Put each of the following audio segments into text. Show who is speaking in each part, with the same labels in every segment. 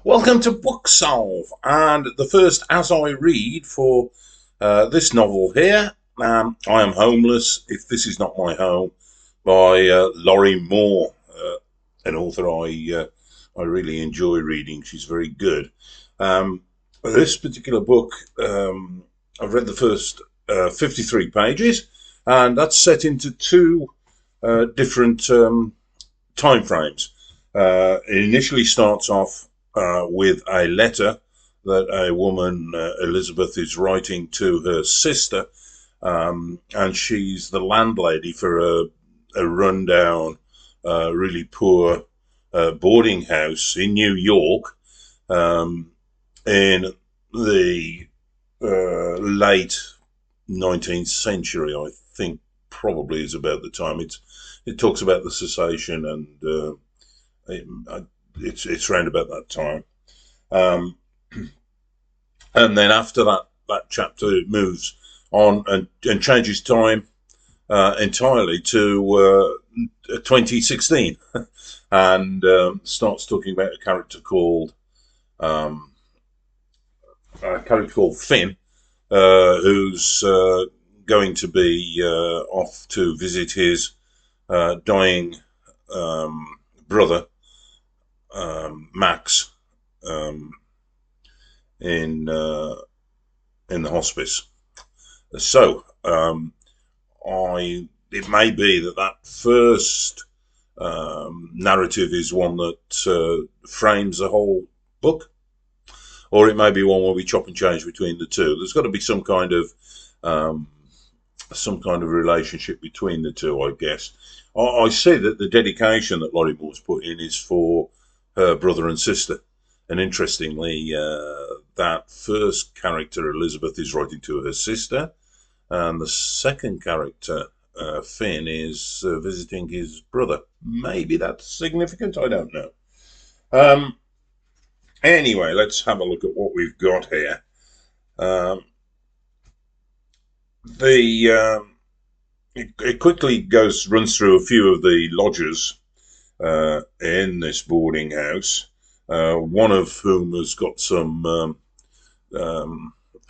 Speaker 1: Welcome to Book Solve, and the first As I Read for this novel here. I Am Homeless, If This Is Not My Home, by Lorrie Moore, an author I really enjoy reading. She's very good. This particular book, I've read the first 53 pages, and that's set into two different time frames. It initially starts off with a letter that a woman, Elizabeth, is writing to her sister, and she's the landlady for a rundown, really poor boarding house in New York in the late 19th century, I think. Probably is about the time it talks about the cessation, and it's around about that time. Um, and then after that chapter, it moves on and changes time entirely to 2016, and starts talking about um, a character called Finn, who's going to be off to visit his dying brother, Max, um, in in the hospice. So I it may be that first narrative is one that frames the whole book, or it may be one where we chop and change between the two. There's got to be um, some kind of relationship between the two, I guess. I see that the dedication that Lorrie Moore's put in is for her brother and sister. And interestingly, that first character, Elizabeth, is writing to her sister, and the second character, Finn, is visiting his brother. Maybe that's significant, I don't know. Um, anyway, let's have a look at what we've got here. Um, the it quickly runs through a few of the lodgers in this boarding house, one of whom has got some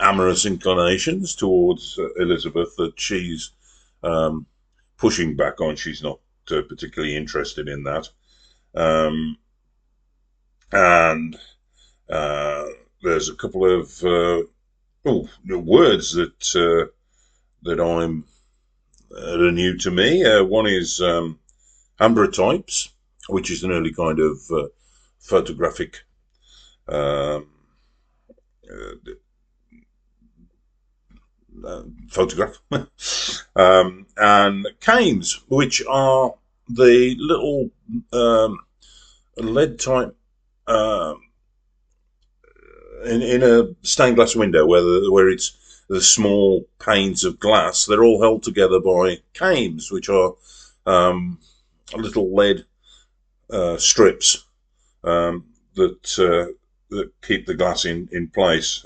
Speaker 1: amorous inclinations towards Elizabeth that she's um, pushing back on. She's not particularly interested in that. Um, and there's a couple of words that are new to me. One is ambrotypes, which is an early kind of photographic um, uh, photograph, and canes, which are the little lead type in a stained glass window, where it's the small panes of glass. They're all held together by canes, which are little lead strips um, that keep the glass in place.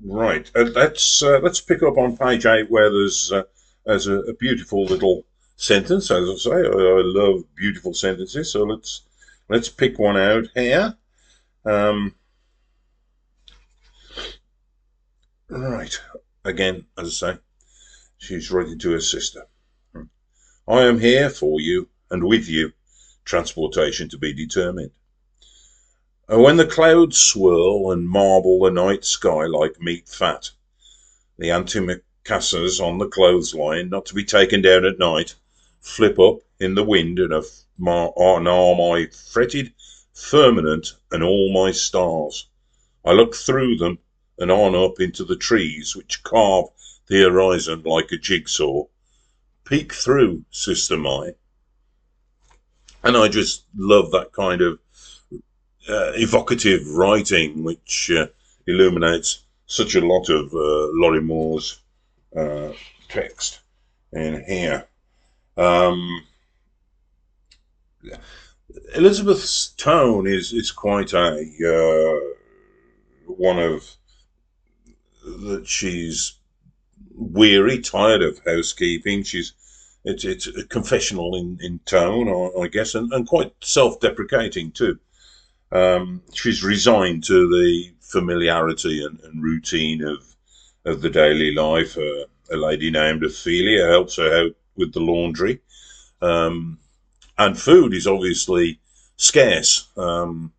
Speaker 1: Right. Let's pick up on page 8, where there's a beautiful little sentence. As I say, I love beautiful sentences. So let's pick one out here. Um, right. Again, as I say, she's writing to her sister. I am here for you and with you. Transportation to be determined. And when the clouds swirl and marble the night sky like meat fat, the antimacassars on the clothesline, not to be taken down at night, flip up in the wind and are my fretted firmament and all my stars. I look through them and on up into the trees which carve the horizon like a jigsaw. Peek through, sister mine. And I just love that kind of evocative writing, which illuminates such a lot of Lorrie Moore's text in here. Um, Elizabeth's tone is quite a one of that she's weary, tired of housekeeping. it's a confessional in tone, I guess, and quite self-deprecating too. She's resigned to the familiarity and routine of the daily life. A lady named Ophelia helps her out with the laundry, and food is obviously scarce. The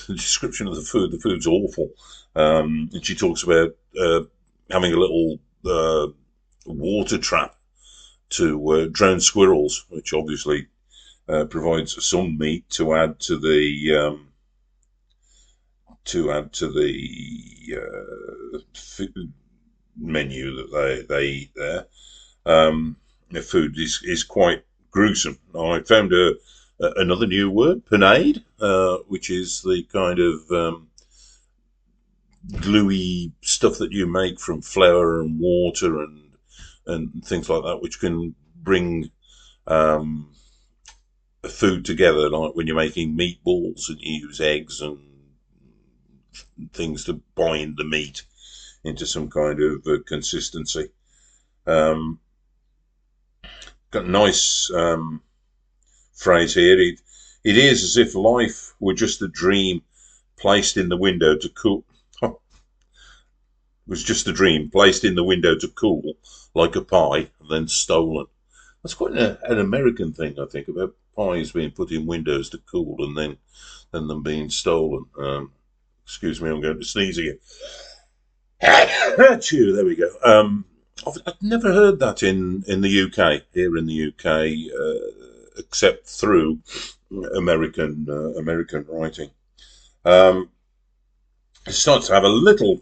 Speaker 1: description of the food's awful. And she talks about having a little water trap to drown squirrels, which obviously provides some meat to add to the food menu that they eat there. The food is quite gruesome. I found another new word, panade, which is the kind of gluey stuff that you make from flour and water and things like that, which can bring food together, like when you're making meatballs and you use eggs and things to bind the meat into some kind of consistency. Got a nice phrase here. It is as if life were just a dream placed in the window to cool. Was just a dream placed in the window to cool like a pie and then stolen. That's quite an American thing, I think, about pies being put in windows to cool and then them being stolen. Excuse me, I'm going to sneeze again. Chew, there we go. I've never heard that in the UK, here in the UK, except through American writing. It starts to have a little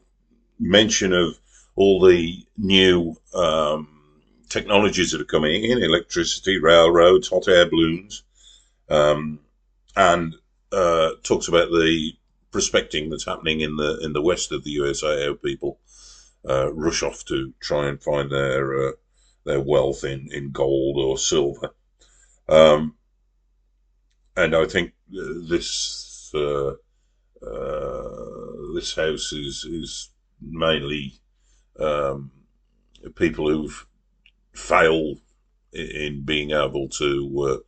Speaker 1: mention of all the new technologies that are coming in: electricity, railroads, hot air balloons, and talks about the prospecting that's happening in the west of the USA. How people rush off to try and find their wealth in gold or silver, and I think this this house is mainly people who've failed in being able to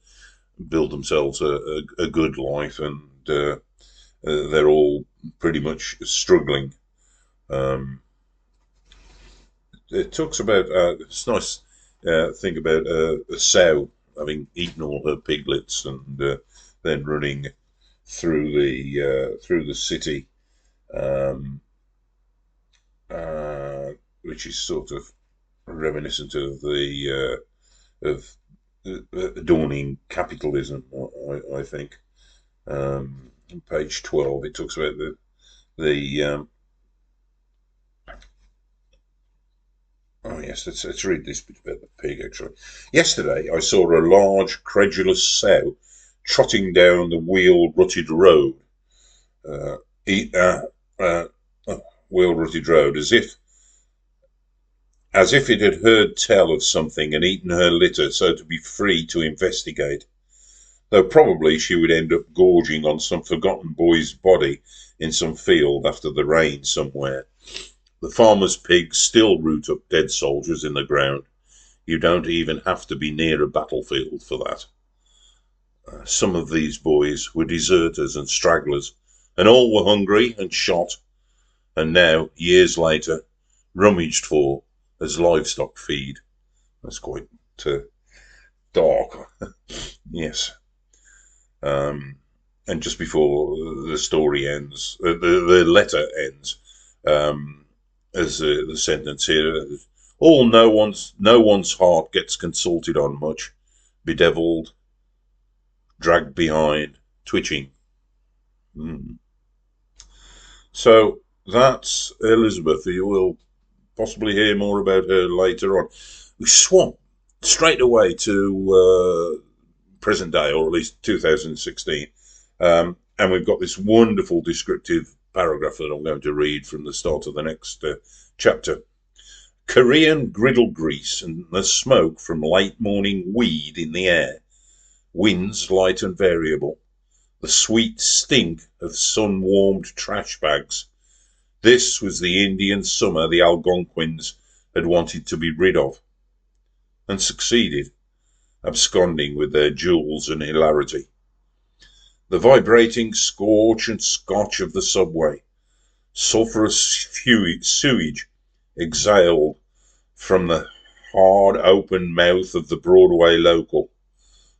Speaker 1: build themselves a good life, and they're all pretty much struggling. It talks about it's a nice thing about a sow having eaten all her piglets and then running through the city, which is sort of reminiscent of the of dawning capitalism, I think. On page 12, it talks about the oh yes, let's read this bit about the pig, actually. Yesterday I saw a large, credulous sow trotting down the wheel-rutted road, uh, wheel-rutted road, as if it had heard tell of something and eaten her litter so to be free to investigate, though probably she would end up gorging on some forgotten boy's body in some field after the rain somewhere. The farmer's pigs still root up dead soldiers in the ground. You don't even have to be near a battlefield for that. Some of these boys were deserters and stragglers, and all were hungry and shot, and now, years later, rummaged for as livestock feed. That's quite dark. Yes. And just before the story ends, the letter ends, as the sentence here, no one's heart gets consulted on much, bedeviled, dragged behind, twitching. So that's Elizabeth. You will possibly hear more about her later on. We swap straight away to present day, or at least 2016, and we've got this wonderful descriptive paragraph that I'm going to read from the start of the next chapter. Korean griddle grease and the smoke from late morning weed in the air, winds light and variable, the sweet stink of sun-warmed trash bags. This was the Indian summer the Algonquins had wanted to be rid of. and succeeded, absconding with their jewels and hilarity. The vibrating scorch and scotch of the subway, sulphurous sewage exhaled from the hard open mouth of the Broadway local,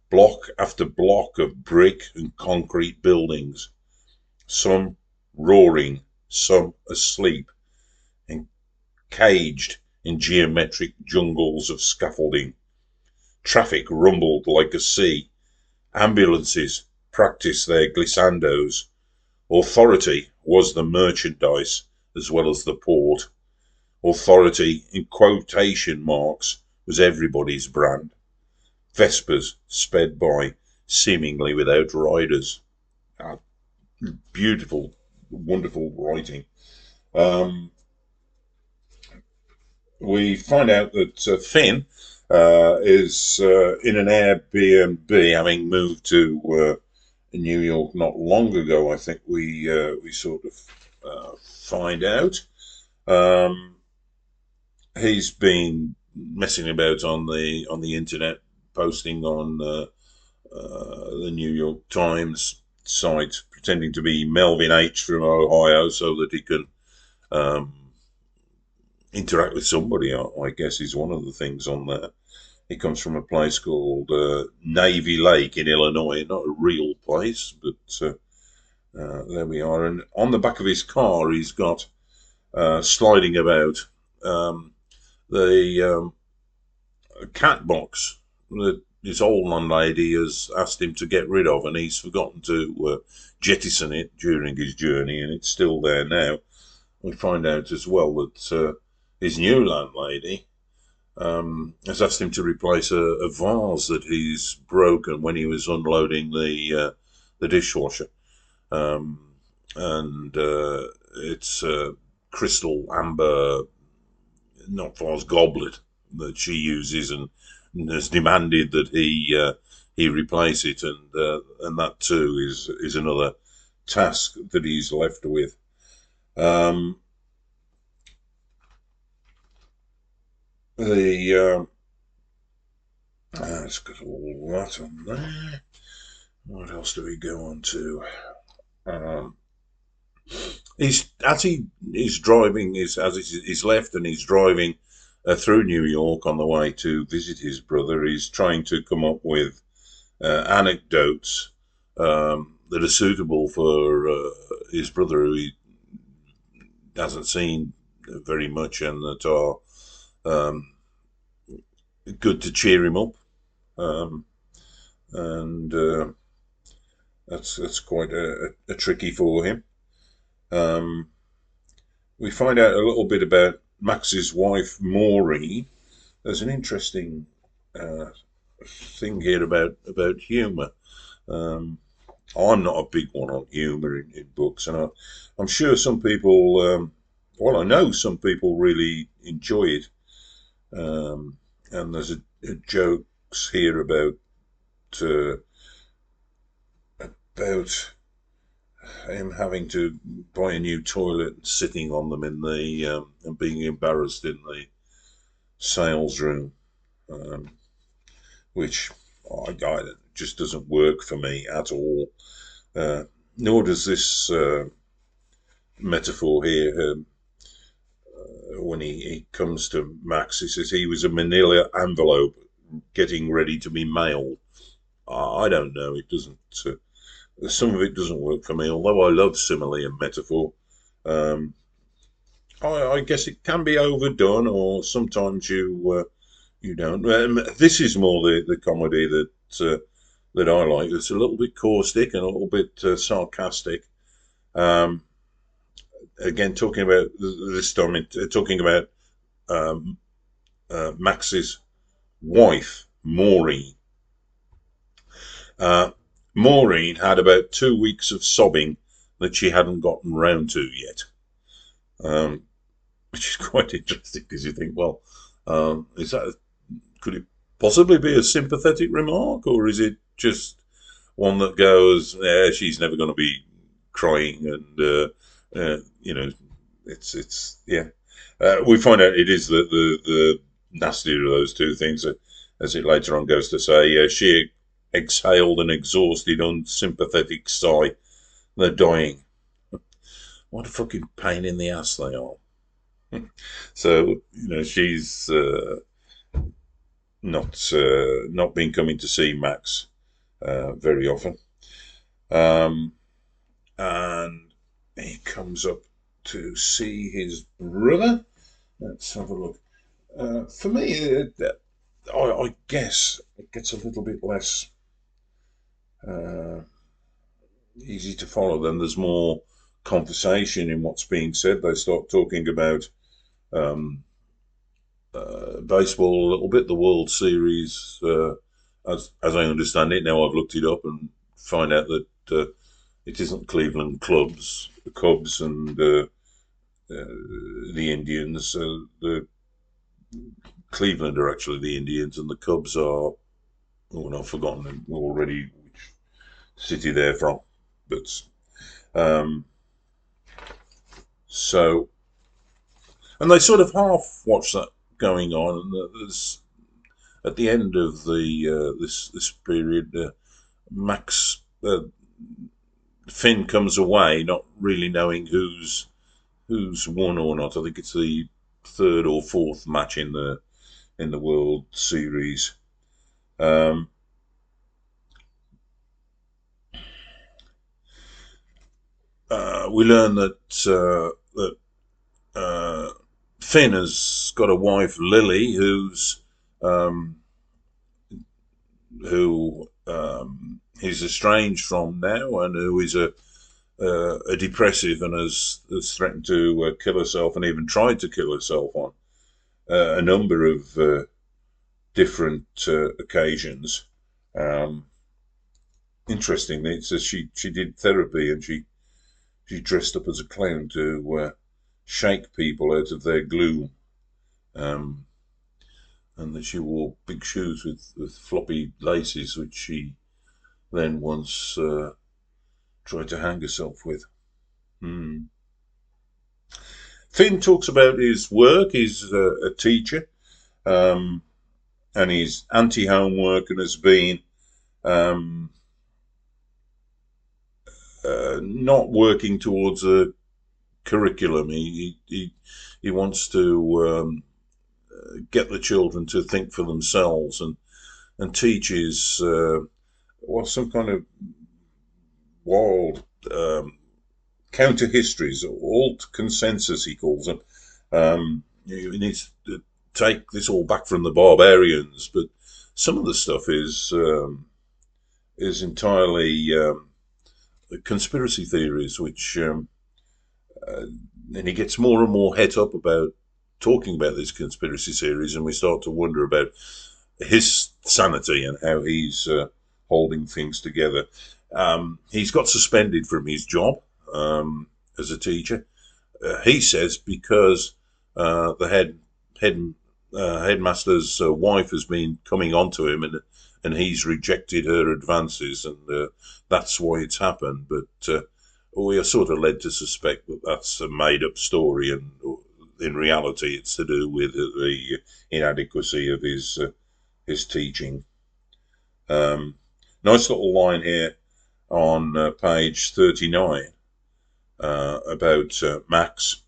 Speaker 1: block after block of brick and concrete buildings, some roaring, some asleep, caged in geometric jungles of scaffolding. Traffic rumbled like a sea. Ambulances practiced their glissandos. Authority was the merchandise as well as the port. Authority, in quotation marks, was everybody's brand. Vespers sped by, seemingly without riders. Ah, beautiful, wonderful writing. Um, we find out that Finn is in an Airbnb, having moved to New York not long ago. I think we sort of find out. Um, he's been messing about on the internet, posting on the New York Times site, pretending to be Melvin H from Ohio, so that he can um, interact with somebody. I guess is one of the things on there. He comes from a place called Navy Lake in Illinois, not a real place, but there we are. And on the back of his car, he's got sliding about um, the cat box that this old landlady has asked him to get rid of, and he's forgotten to jettison it during his journey, and it's still there now. We find out as well that his new landlady has asked him to replace a vase that he's broken when he was unloading the dishwasher, um, and it's a crystal amber, not vase, goblet that she uses, and has demanded that he replace it, and that too is another task that he's left with. Um, the it's got all that on there. What else do we go on to? Um, he's driving, he's left and he's driving through New York on the way to visit his brother. He's trying to come up with anecdotes that are suitable for his brother, who he hasn't seen very much, and that are um, good to cheer him up. Um, and that's quite a tricky for him. Um, we find out a little bit about Max's wife, Maureen. There's an interesting uh, thing here about humour. Um, I'm not a big one on humour in books, and I'm sure some people, well, I know some people really enjoy it. Um, and there's a jokes here uh, about him having to buy a new toilet and sitting on them in the and being embarrassed in the sales room, um, which just doesn't work for me at all. Uh, Nor does this metaphor here. When he comes to Max, he says he was a manila envelope getting ready to be mailed. I don't know. It doesn't. Some of it doesn't work for me, although I love simile and metaphor. Um, I guess it can be overdone, or sometimes you don't. This is more the comedy that I like. It's a little bit caustic and a little bit sarcastic. Um, Again, talking about this time, talking about um, Max's wife, Maureen. Uh, Maureen had about 2 weeks of sobbing that she hadn't gotten round to yet, um, which is quite interesting because you think, well, could it possibly be a sympathetic remark, or is it just one that goes, yeah, she's never going to be crying, and it's yeah. We find out it is the nastier of those two things. as it later on goes to say, she exhaled an exhausted, unsympathetic sigh. They're dying. What a fucking pain in the ass they are. So, she's not been coming to see Max very often. And he comes up to see his brother. Let's have a look. For me, I guess it gets a little bit less easy to follow. Then there's more conversation in what's being said. They start talking about baseball a little bit, the World Series, as I understand it. Now I've looked it up and find out that it isn't Cleveland Cubs, and the Indians. The Cleveland are actually the Indians, and the Cubs are, I've forgotten already which city they're from. But so, and they sort of half watch that going on, and there's at the end of the this period, Max Finn comes away not really knowing who's won or not. I think it's the third or fourth match in the World Series. We learn that Finn has got a wife, Lily, who he's estranged from now, and who is a depressive, and has threatened to kill herself, and even tried to kill herself on a number of different occasions. Interestingly, it says she did therapy, and she dressed up as a clown to shake people out of their gloom. And that she wore big shoes with floppy laces, which she then once tried to hang herself with. Finn talks about his work. He's a teacher, and he's anti-homework, and has been not working towards a curriculum. He wants to get the children to think for themselves, and teaches some kind of wild counter histories, alt consensus he calls them. He needs to take this all back from the barbarians, but some of the stuff is entirely conspiracy theories, which and he gets more and more het up about talking about this conspiracy theories, and we start to wonder about his sanity and how he's holding things together. He's got suspended from his job as a teacher. He says because the headmaster's wife has been coming on to him, and he's rejected her advances, and that's why it's happened. But we are sort of led to suspect that that's a made-up story, and in reality it's to do with the inadequacy of his teaching. Nice little line here on page 39 about Max.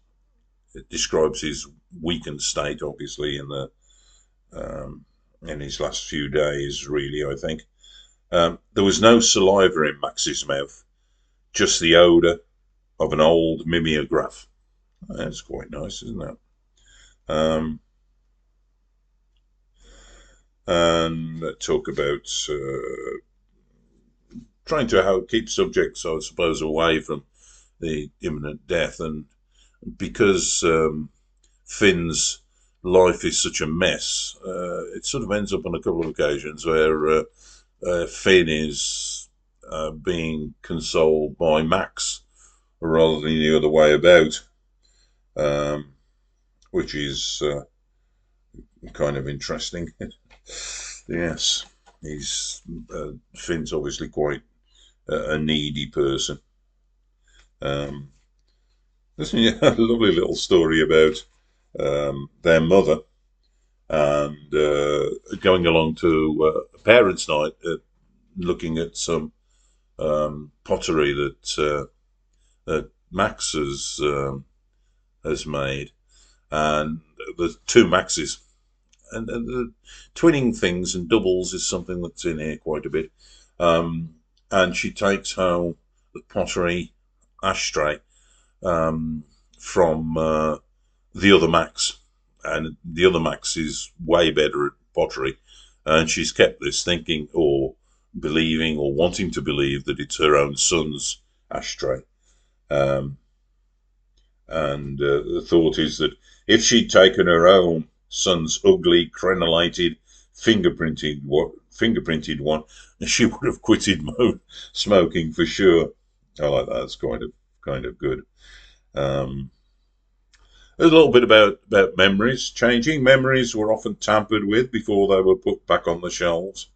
Speaker 1: It describes his weakened state, obviously, in his last few days, really, I think. There was no saliva in Max's mouth, just the odour of an old mimeograph. That's quite nice, isn't it? And talk about trying to keep subjects, I suppose, away from the imminent death. And because Finn's life is such a mess, it sort of ends up on a couple of occasions where Finn is being consoled by Max rather than the other way about, which is kind of interesting. Yes, Finn's obviously quite a needy person. There's a lovely little story about their mother, and going along to parents' night, looking at some pottery that Max has made, and the two Maxes, and the twinning things and doubles is something that's in here quite a bit. And she takes home the pottery ashtray from the other Max, and the other Max is way better at pottery, and she's kept this thinking or believing or wanting to believe that it's her own son's ashtray. Um, and the thought is that if she'd taken her own son's ugly, crenellated, fingerprinted one, she would have quitted smoking for sure. I like that. It's kind of good. Um, a little bit about memories changing. Memories were often tampered with before they were put back on the shelves,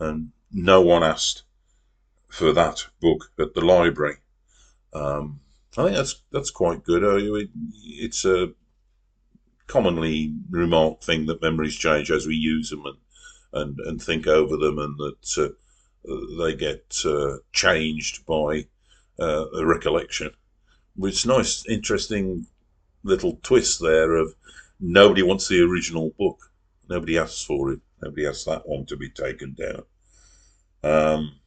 Speaker 1: and no one asked for that book at the library. I think that's quite good. It's a commonly remarked thing that memories change as we use them and think over them, and that they get changed by a recollection. It's nice, interesting little twist there of nobody wants the original book. Nobody asks for it. Nobody asks that one to be taken down. Um,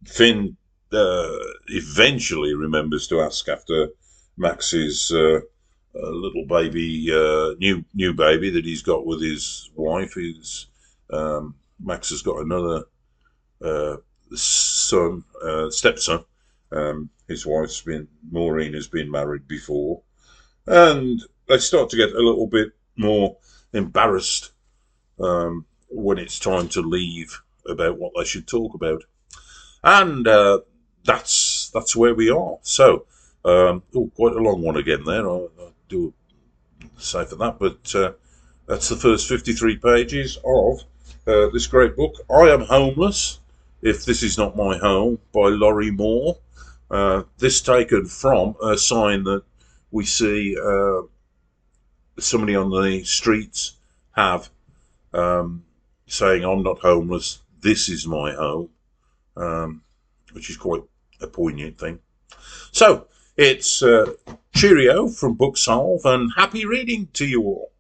Speaker 1: Finn eventually remembers to ask after Max's little baby, new baby that he's got with his wife. Max has got another stepson. His Maureen has been married before, and they start to get a little bit more embarrassed when it's time to leave about what they should talk about. And that's where we are. So, quite a long one again there. I do say for that, but that's the first 53 pages of this great book. I Am Homeless, If This Is Not My Home, by Lorrie Moore. This taken from a sign that we see somebody on the streets have saying, "I'm not homeless, this is my home." Which is quite a poignant thing. So, it's cheerio from Booksolve, and happy reading to you all.